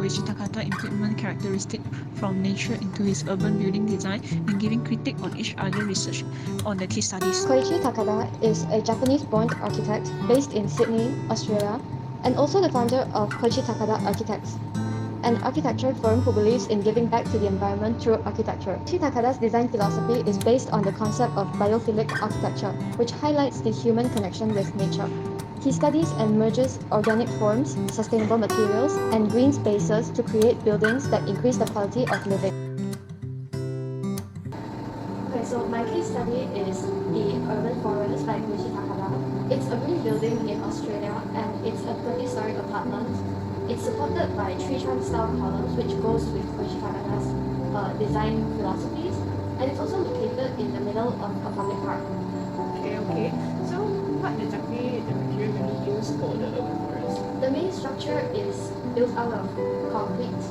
Koichi Takada implement characteristics from nature into his urban building design and giving critique on each other research on the case studies. Koichi Takada is a Japanese-born architect based in Sydney, Australia, and also the founder of Koichi Takada Architects, an architecture firm who believes in giving back to the environment through architecture. Koichi Takada's design philosophy is based on the concept of biophilic architecture, which highlights the human connection with nature. He studies and merges organic forms, sustainable materials, and green spaces to create buildings that increase the quality of living. Okay, so my case study is the Urban Forest by Koichi Takada. It's a green building in Australia, and it's a 20-story apartment. It's supported by tree-trunk-style columns, which goes with Koichi Takada's design philosophies, and it's also located in the middle of a public park. Okay. So, what exactly is the material really used for the urban forest? The main structure is built out of concrete.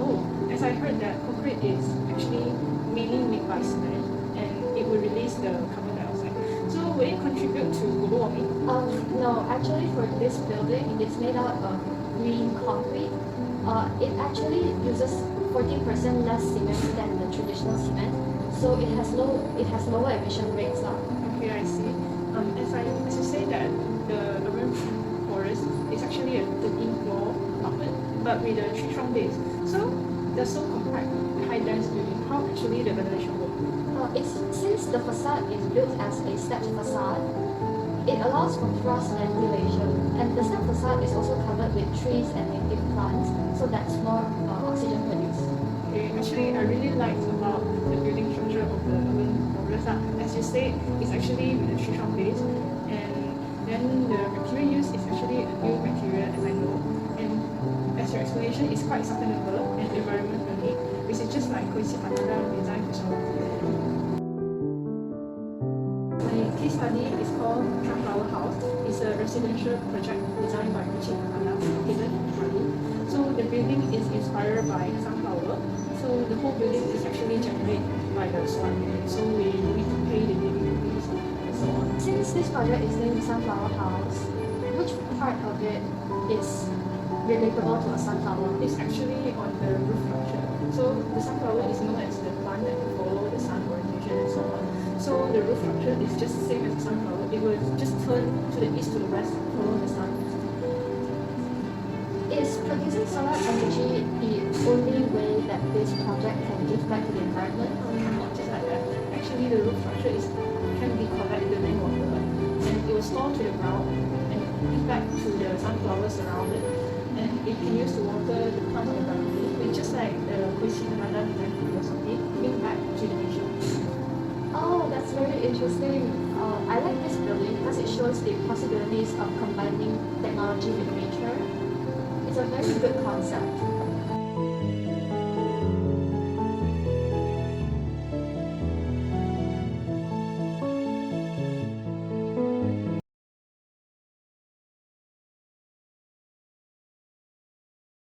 Oh, as I heard that concrete is actually mainly made by cement, and it will release the carbon dioxide. So, will it contribute to global warming? No, actually for this building, it's made out of green concrete. It actually uses 14% less cement than the traditional cement, so it has lower emission rates now. Okay, I see. As you say that the urban forest is actually a 13-floor apartment, but with a tree trunk base. So, the so compact, high-dense building, how actually the ventilation work? Since the facade is built as a stepped facade, it allows for cross ventilation, and the step facade is also covered with trees and native plants, so that's more oxygen produced. Okay, actually, I really liked about the building structure of the urban forest. As you said, it's actually with a tree trunk base, and then the material used is actually a new material, as I know. And as your explanation is quite sustainable and environment friendly, which is just like Koichi Takada design philosophy. My case study is called Sunflower House. It's a residential project designed by Koichi Takada, located in Bali. So the building is inspired by sunflower. So the whole building is actually generated by the sun. So we need to pay the utilities and so on. Since this project is named Sunflower House, which part of it is relatable to a sunflower? It's actually on the roof structure. So the sunflower is known as the plant that can follow the sun orientation and so on. So the roof structure is just the same as the sunflower. It will just turn to the east to the west, follow the sun. Is producing solar energy the only way that this project can give back to the environment? Not just like that. Actually, the roof structure can be collected the rainwater, and it will store to the ground and give back to the sunflowers around it. And it can use to water the plants environment. It's just like the Koichi Takada design philosophy, giving back to the nature. Oh, that's very interesting. I like this building because it shows the possibilities of combining technology with nature. It's a very good concept.